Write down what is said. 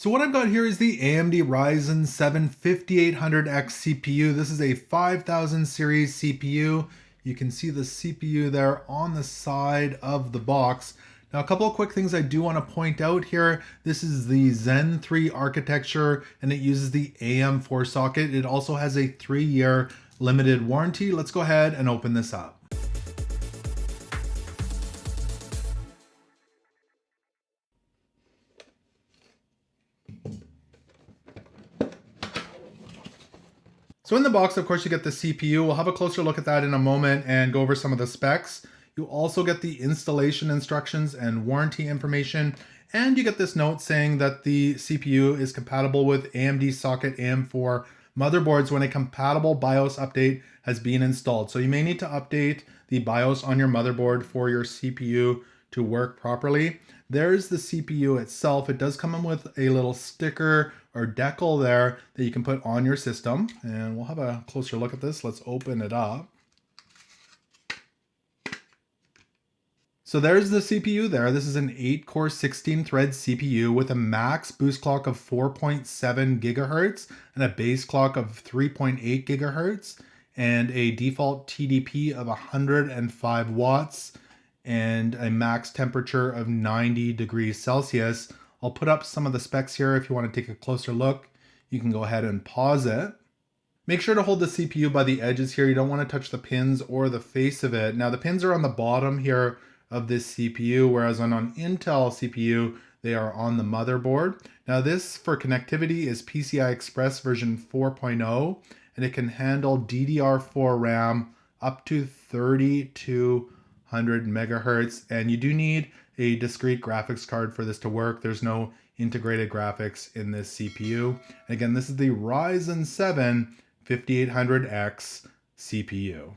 So what I've got here is the AMD Ryzen 7 5800X CPU. This is a 5000 series CPU. You can see the CPU there on the side of the box. Now, a couple of quick things I do want to point out here. This is the Zen 3 architecture and it uses the AM4 socket. It also has a 3-year limited warranty. Let's go ahead and open this up. So in the box, of course, you get the CPU. We'll have a closer look at that in a moment and go over some of the specs. You also get the installation instructions and warranty information. And you get this note saying that the CPU is compatible with AMD Socket AM4 motherboards when a compatible BIOS update has been installed. So you may need to update the BIOS on your motherboard for your CPU to work properly. There's the CPU itself. It does come in with a little sticker or decal there that you can put on your system. And we'll have a closer look at this. Let's open it up. So there's the CPU there. This is an 8-core 16-thread CPU with a max boost clock of 4.7 gigahertz and a base clock of 3.8 gigahertz and a default TDP of 105 watts and a max temperature of 90 degrees Celsius. I'll put up some of the specs here. If you want to take a closer look, you can go ahead and pause it. Make sure to hold the CPU by the edges here. You don't want to touch the pins or the face of it. Now the pins are on the bottom here of this CPU, whereas on an Intel CPU, they are on the motherboard. Now this for connectivity is PCI Express version 4.0, and it can handle DDR4 RAM up to 3200 megahertz. And you do need a discrete graphics card for this to work. There's no integrated graphics in this CPU. Again, this is the Ryzen 7 5800X CPU.